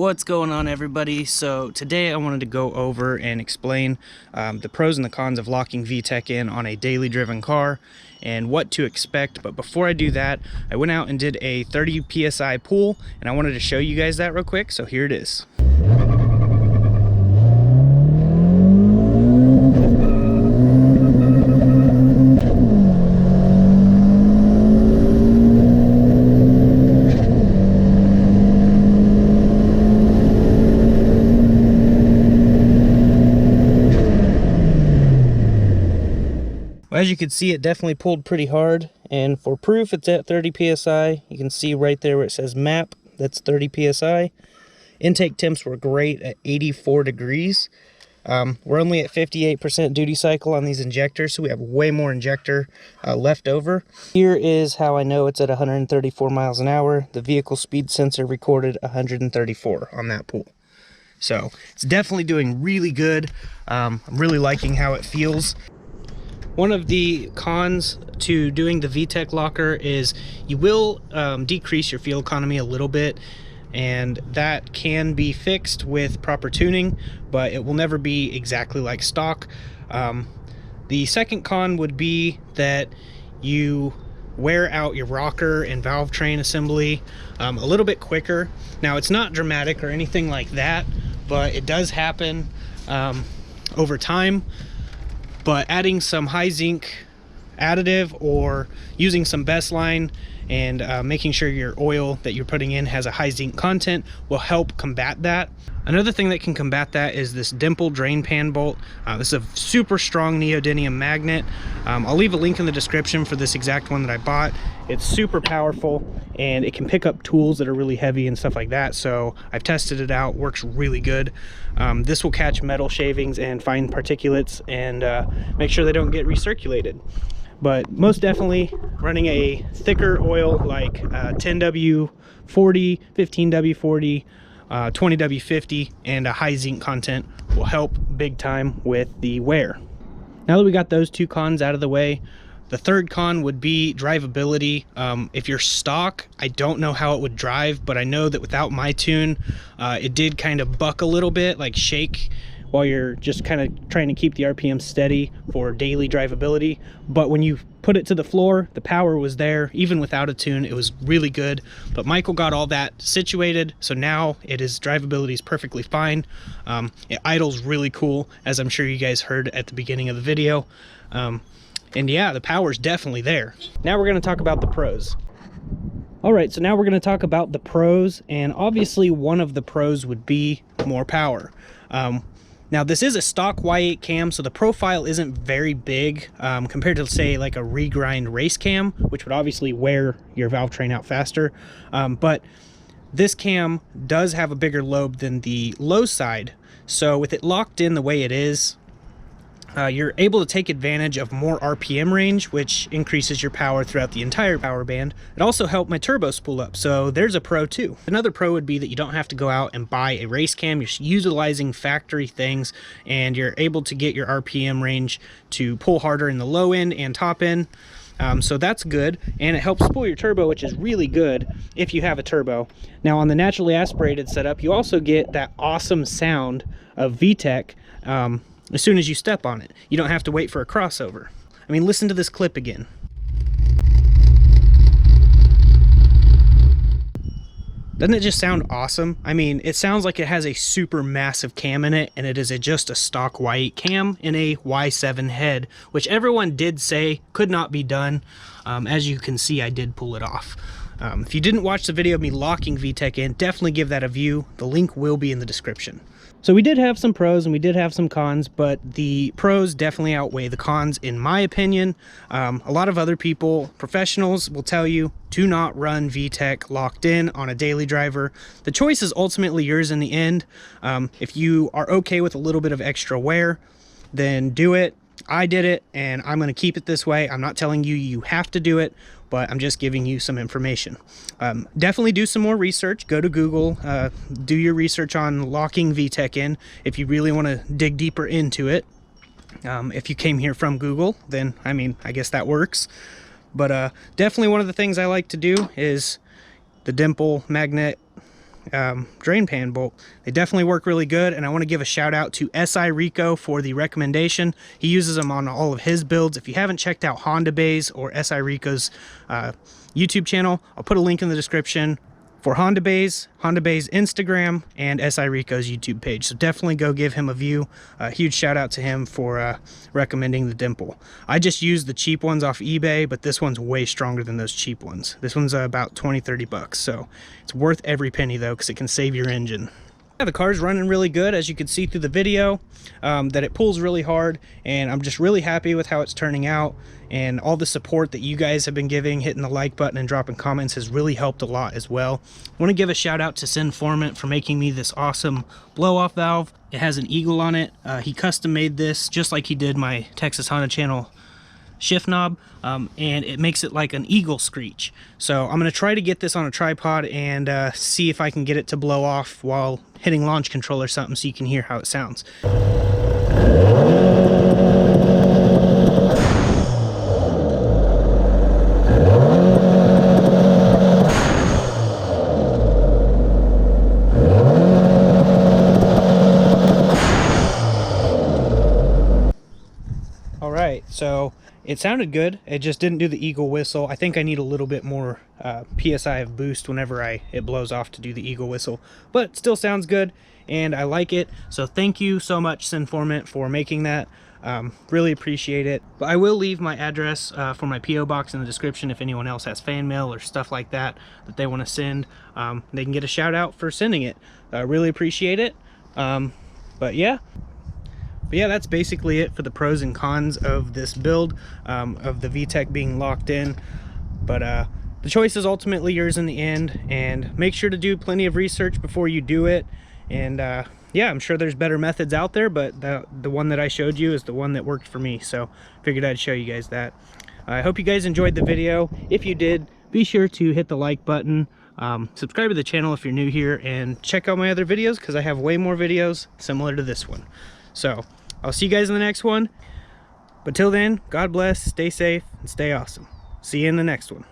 What's going on, everybody? So today I wanted to go over and explain the pros and the cons of locking VTEC in on a daily driven car and what to expect. But before I do that, I went out and did a 30 psi pull, and I wanted to show you guys that real quick. So here it is. As you can see, it definitely pulled pretty hard, and for proof it's at 30 psi. You can see right there where it says map, that's 30 psi. Intake temps were great at 84 degrees. We're only at 58% duty cycle on these injectors, so we have way more injector left over. Here is how I know it's at 134 miles an hour. The vehicle speed sensor recorded 134 on that pull. So it's definitely doing really good. I'm really liking how it feels. One of the cons to doing the VTEC locker is you will decrease your fuel economy a little bit, and that can be fixed with proper tuning, but it will never be exactly like stock. The second con would be that you wear out your rocker and valve train assembly a little bit quicker. Now, it's not dramatic or anything like that, but it does happen over time. But adding some high zinc additive or using some best line and making sure your oil that you're putting in has a high zinc content will help combat that. Another thing that can combat that is this Dimple drain pan bolt. This is a super strong neodymium magnet. I'll leave a link in the description for this exact one that I bought. It's super powerful, and it can pick up tools that are really heavy and stuff like that. So I've tested it out, works really good. This will catch metal shavings and fine particulates and make sure they don't get recirculated. But most definitely running a thicker oil like 10W40, 15W40, 20W50 and a high zinc content will help big time with the wear. Now that we got those two cons out of the way, the third con would be drivability. If you're stock, I don't know how it would drive, but I know that without my tune, it did kind of buck a little bit, like shake, while you're just kind of trying to keep the RPM steady for daily drivability. But when you put it to the floor, the power was there. Even without a tune, it was really good. But Michael got all that situated, so now drivability is perfectly fine. It idles really cool, as I'm sure you guys heard at the beginning of the video. And yeah, the power's definitely there. Now we're gonna talk about the pros. All right, so now we're gonna talk about the pros, and obviously one of the pros would be more power. Now, this is a stock Y8 cam, so the profile isn't very big compared to, say, like a regrind race cam, which would obviously wear your valve train out faster. But this cam does have a bigger lobe than the low side. So with it locked in the way it is, you're able to take advantage of more RPM range, which increases your power throughout the entire power band. It also helped my turbo spool up, so there's a pro too. Another pro would be that you don't have to go out and buy a race cam. You're utilizing factory things, and you're able to get your RPM range to pull harder in the low end and top end. So that's good, and it helps spool your turbo, which is really good if you have a turbo. Now, on the naturally aspirated setup, you also get that awesome sound of VTEC as soon as you step on it. You don't have to wait for a crossover. I mean, listen to this clip again. Doesn't it just sound awesome? I mean, it sounds like it has a super massive cam in it, and it is just a stock Y8 cam in a Y7 head, which everyone did say could not be done. As you can see, I did pull it off. If you didn't watch the video of me locking VTEC in, definitely give that a view. The link will be in the description. So we did have some pros and we did have some cons, but the pros definitely outweigh the cons in my opinion. A lot of other people, professionals, will tell you do not run VTEC locked in on a daily driver. The choice is ultimately yours in the end. If you are okay with a little bit of extra wear, then do it. I did it, and I'm going to keep it this way. I'm not telling you you have to do it, but I'm just giving you some information. Definitely do some more research. Go to Google, do your research on locking VTEC in if you really want to dig deeper into it. If you came here from Google, then I mean, I guess that works. But definitely one of the things I like to do is the Dimple magnet drain pan bolt. They definitely work really good, and I want to give a shout out to SI RICKO for the recommendation. He uses them on all of his builds. If you haven't checked out Honda Bay's or SI RICKO's YouTube channel, I'll put a link in the description for Honda Bay's Instagram, and SI RICKO's YouTube page. So definitely go give him a view. Huge shout out to him for recommending the Dimple. I just used the cheap ones off eBay, but this one's way stronger than those cheap ones. This one's about 20-30 bucks. So it's worth every penny though, because it can save your engine. Yeah, the car's running really good, as you can see through the video, that it pulls really hard, and I'm just really happy with how it's turning out, and all the support that you guys have been giving, hitting the like button and dropping comments has really helped a lot as well. I want to give a shout out to Sinformant for making me this awesome blow-off valve. It has an eagle on it. He custom made this just like he did my Texas Honda channel shift knob, and it makes it like an eagle screech. So I'm going to try to get this on a tripod and see if I can get it to blow off while hitting launch control or something, so you can hear how it sounds. All right, so it sounded good. It just didn't do the eagle whistle. I think I need a little bit more PSI of boost whenever it blows off to do the eagle whistle, but it still sounds good and I like it. So thank you so much, Sinformant, for making that. Really appreciate it. But I will leave my address for my PO box in the description if anyone else has fan mail or stuff like that they want to send. They can get a shout out for sending it. Really appreciate it. But yeah, that's basically it for the pros and cons of this build, of the vtec being locked in. But the choice is ultimately yours in the end, and make sure to do plenty of research before you do it. And yeah, I'm sure there's better methods out there, but the one that I showed you is the one that worked for me, so figured I'd show you guys that. I hope you guys enjoyed the video. If you did, be sure to hit the like button, subscribe to the channel if you're new here, and check out my other videos, because I have way more videos similar to this one. So I'll see you guys in the next one. But till then, God bless, stay safe, and stay awesome. See you in the next one.